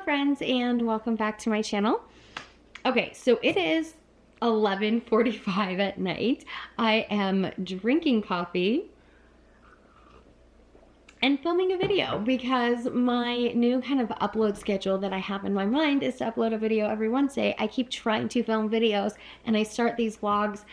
friends, and welcome back to my channel. Okay, so it is 11:45 at night. I am drinking coffee and filming a video because my new kind of upload schedule that I have in my mind is to upload a video every Wednesday. I keep trying to film videos and I start these vlogs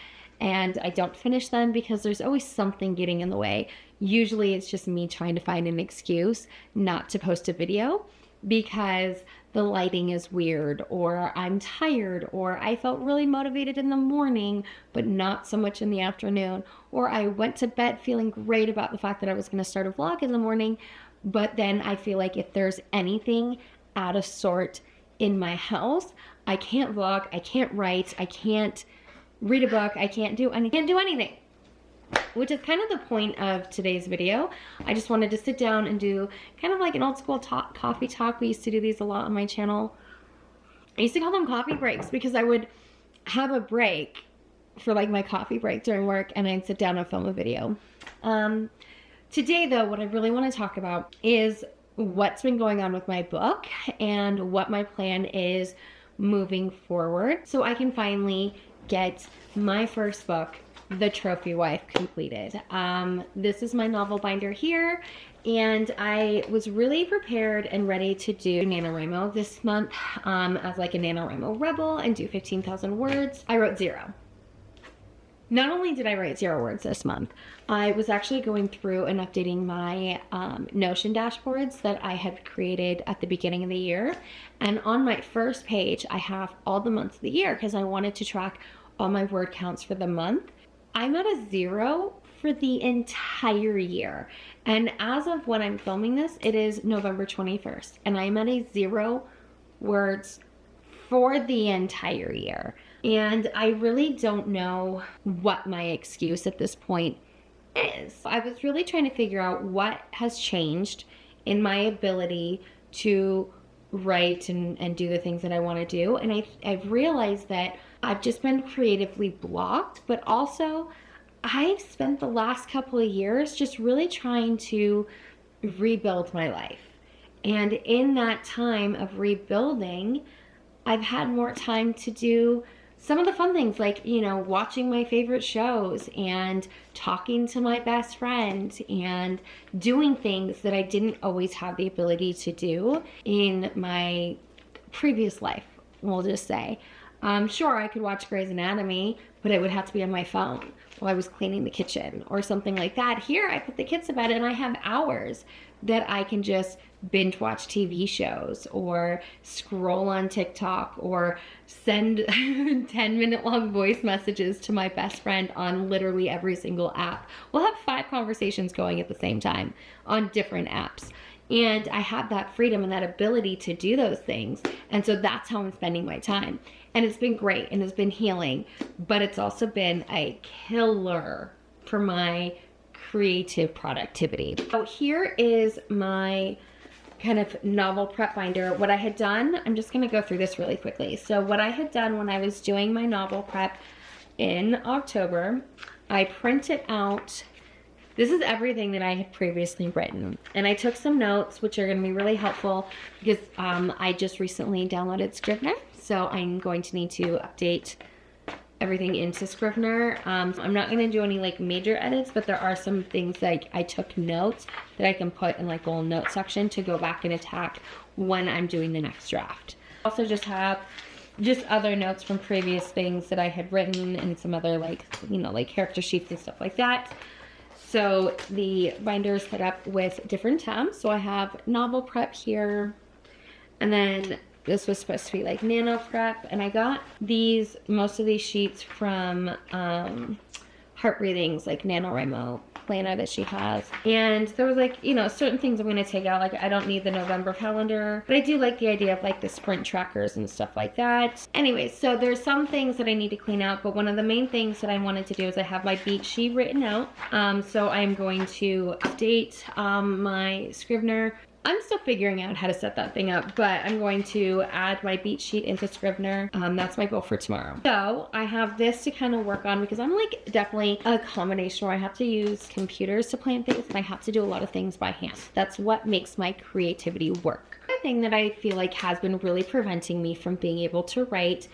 and I don't finish them because there's always something getting in the way. Usually it's just me trying to find an excuse not to post a video because the lighting is weird, or I'm tired, or I felt really motivated in the morning but not so much in the afternoon, or I went to bed feeling great about the fact that I was going to start a vlog in the morning, but then I feel like if there's anything out of sort in my house, I can't vlog, I can't write, I can't read a book, I can't do anything. Which is kind of the point of today's video. I just wanted to sit down and do kind of like an old school coffee talk. We used to do these a lot on my channel. I used to call them coffee breaks because I would have a break for like my coffee break during work and I'd sit down and film a video. Today though, what I really want to talk about is what's been going on with my book and what my plan is moving forward so I can finally get my first book, The Trophy Wife, completed. This is my novel binder here, and I was really prepared and ready to do NaNoWriMo this month as like a NaNoWriMo rebel and do 15,000 words. I wrote 0. Not only did I write 0 words this month, I was actually going through and updating my Notion dashboards that I had created at the beginning of the year. And on my first page, I have all the months of the year because I wanted to track all my word counts for the month. I'm at a 0 for the entire year. And as of when I'm filming this, it is November 21st. And I'm at a 0 words for the entire year. And I really don't know what my excuse at this point is. I was really trying to figure out what has changed in my ability to write and do the things that I want to do. And I've realized that I've just been creatively blocked, but also I've spent the last couple of years just really trying to rebuild my life. And in that time of rebuilding, I've had more time to do some of the fun things like, you know, watching my favorite shows and talking to my best friend and doing things that I didn't always have the ability to do in my previous life, we'll just say. Sure, I could watch Grey's Anatomy, but it would have to be on my phone while I was cleaning the kitchen or something like that. Here, I put the kids to bed and I have hours that I can just binge watch TV shows or scroll on TikTok or send 10-minute long voice messages to my best friend on literally every single app. We'll have 5 conversations going at the same time on different apps. And I have that freedom and that ability to do those things. And so that's how I'm spending my time. And it's been great and it's been healing, but it's also been a killer for my creative productivity. So here is my kind of novel prep binder. What I had done, I'm just gonna go through this really quickly. So what I had done when I was doing my novel prep in October, I printed out, this is everything that I had previously written. And I took some notes, which are gonna be really helpful because I just recently downloaded Scrivener. So I'm going to need to update everything into Scrivener. I'm not gonna do any like major edits, but there are some things like I took notes that I can put in like a little note section to go back and attack when I'm doing the next draft. Also just have other notes from previous things that I had written and some other like, you know, like character sheets and stuff like that. So the binder is set up with different tabs. So I have novel prep here, and then this was supposed to be like nano prep, and I got most of these sheets from Heart Breathing's like NaNoWriMo planner that she has. And there was like, you know, certain things I'm gonna take out. Like I don't need the November calendar, but I do like the idea of like the sprint trackers and stuff like that. Anyway, so there's some things that I need to clean out, but one of the main things that I wanted to do is I have my beat sheet written out. So I'm going to update my Scrivener. I'm still figuring out how to set that thing up, but I'm going to add my beat sheet into Scrivener. That's my goal for tomorrow. So I have this to kind of work on because I'm like definitely a combination where I have to use computers to plan things and I have to do a lot of things by hand. That's what makes my creativity work. I've thing that I feel like has been really preventing me from being able to write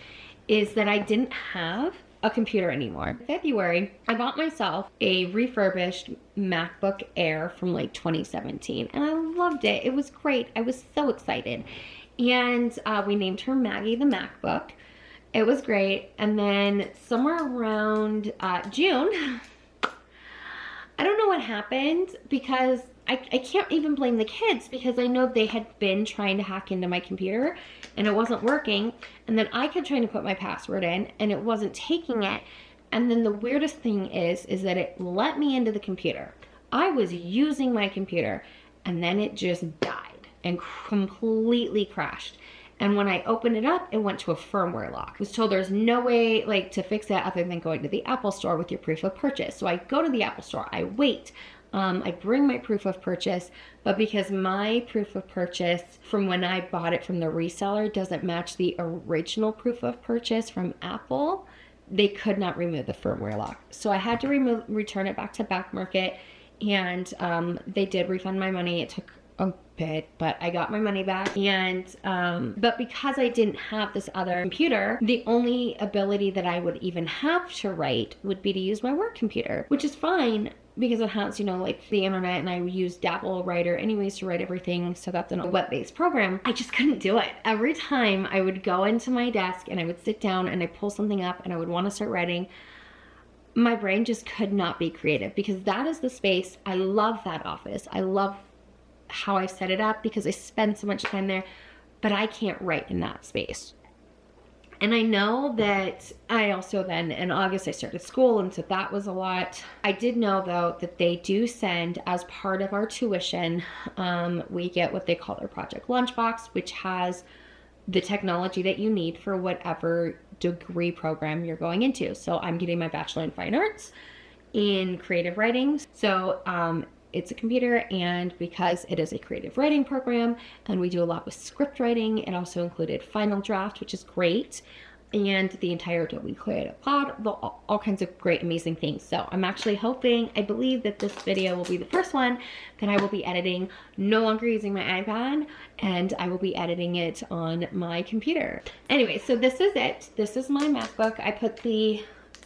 is that I didn't have a computer anymore. In February, I bought myself a refurbished MacBook Air from like 2017, and I loved it. It was great. I was so excited. And we named her Maggie the MacBook. It was great. And then somewhere around June, I don't know what happened, because I can't even blame the kids, because I know they had been trying to hack into my computer and it wasn't working. And then I kept trying to put my password in and it wasn't taking it. And then the weirdest thing is that it let me into the computer. I was using my computer and then it just died and completely crashed. And when I opened it up, it went to a firmware lock. I was told there's no way like to fix that other than going to the Apple store with your proof of purchase. So I go to the Apple store, I wait. I bring my proof of purchase, but because my proof of purchase from when I bought it from the reseller doesn't match the original proof of purchase from Apple, they could not remove the firmware lock. So I had to return it back to Back Market, and they did refund my money. It took a bit, but I got my money back. And but because I didn't have this other computer, the only ability that I would even have to write would be to use my work computer, which is fine because it has, you know, like the internet, and I use Dabble Writer anyways to write everything. So that's a web-based program. I just couldn't do it. Every time I would go into my desk and I would sit down and I pull something up and I would want to start writing, my brain just could not be creative, because that is the space. I love that office. I love how I set it up because I spend so much time there, but I can't write in that space. And I know that I also then in August I started school, and so that was a lot. I did know though that they do send, as part of our tuition, we get what they call their project lunchbox, which has the technology that you need for whatever degree program you're going into. So I'm getting my Bachelor in Fine Arts in creative writing. So it's a computer, and because it is a creative writing program and we do a lot with script writing, it also included Final Draft, which is great, and the entire Adobe Creative Cloud, all kinds of great, amazing things. So I'm actually hoping, I believe that this video will be the first one that I will be editing no longer using my iPad, and I will be editing it on my computer. Anyway, so this is it. This is my MacBook. I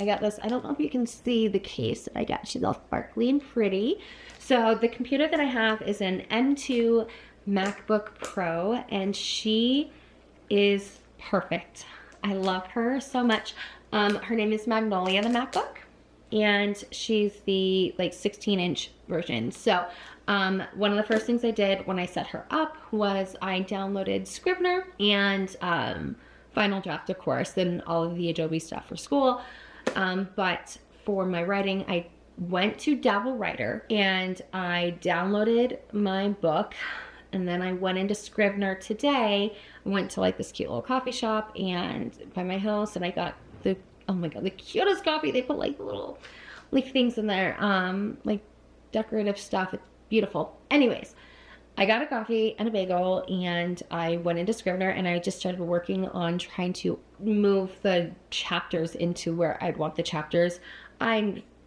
got this, I don't know if you can see the case that I got. She's all sparkly and pretty. So the computer that I have is an M2 MacBook Pro, and she is perfect. I love her so much. Her name is Magnolia the MacBook, and she's the like 16-inch version. So one of the first things I did when I set her up was I downloaded Scrivener and Final Draft, of course, and all of the Adobe stuff for school. But for my writing, I went to Dabble Writer and I downloaded my book, and then I went into Scrivener today. I went to like this cute little coffee shop and by my house, and I got the, oh my god, the cutest coffee. They put like little like things in there, like decorative stuff. It's beautiful. Anyways, I got a coffee and a bagel, and I went into Scrivener and I just started working on trying to move the chapters into where I'd want the chapters.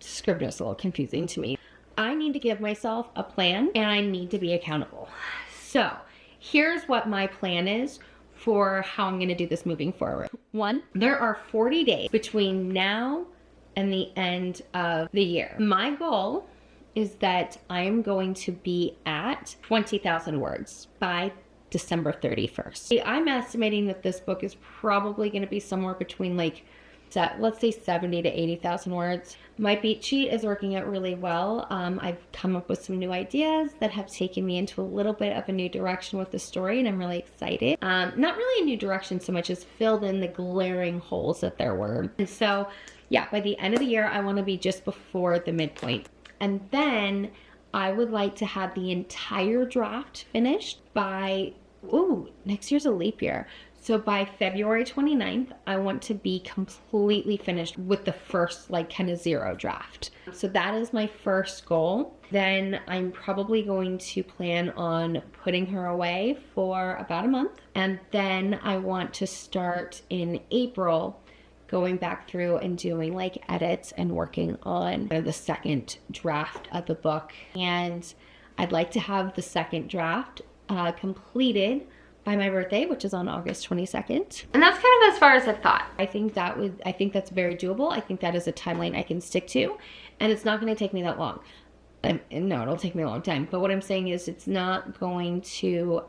Scrivener's a little confusing to me. I need to give myself a plan, and I need to be accountable. So here's what my plan is for how I'm going to do this moving forward. 1, there are 40 days between now and the end of the year. My goal is that I am going to be at 20,000 words by December 31st. I'm estimating that this book is probably going to be somewhere between like, let's say 70 to 80,000 words. My beat sheet is working out really well. I've come up with some new ideas that have taken me into a little bit of a new direction with the story, and I'm really excited. Not really a new direction so much as filled in the glaring holes that there were. And so, yeah, by the end of the year, I want to be just before the midpoint. And then I would like to have the entire draft finished by, next year's a leap year. So by February 29th, I want to be completely finished with the first like kind of zero draft. So that is my first goal. Then I'm probably going to plan on putting her away for about a month. And then I want to start in April going back through and doing like edits and working on the second draft of the book. And I'd like to have the second draft completed by my birthday, which is on August 22nd. And that's kind of as far as I've thought. I think that's very doable. I think that is a timeline I can stick to, and it's not going to take me that long. No, it'll take me a long time. But what I'm saying is it's not going to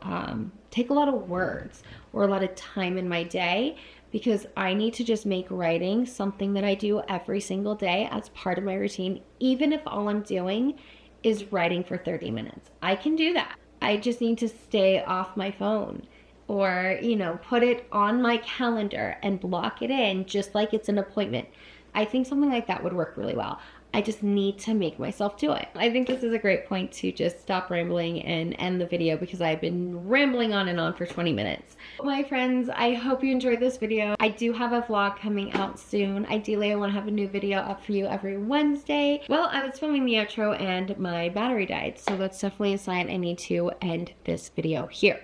take a lot of words or a lot of time in my day, because I need to just make writing something that I do every single day as part of my routine, even if all I'm doing is writing for 30 minutes. I can do that. I just need to stay off my phone, or, you know, put it on my calendar and block it in just like it's an appointment. I think something like that would work really well. I just need to make myself do it. I think this is a great point to just stop rambling and end the video, because I've been rambling on and on for 20 minutes. My friends, I hope you enjoyed this video. I do have a vlog coming out soon. Ideally, I want to have a new video up for you every Wednesday. Well, I was filming the outro and my battery died, so that's definitely a sign I need to end this video here.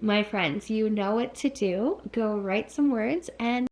My friends, you know what to do. Go write some words and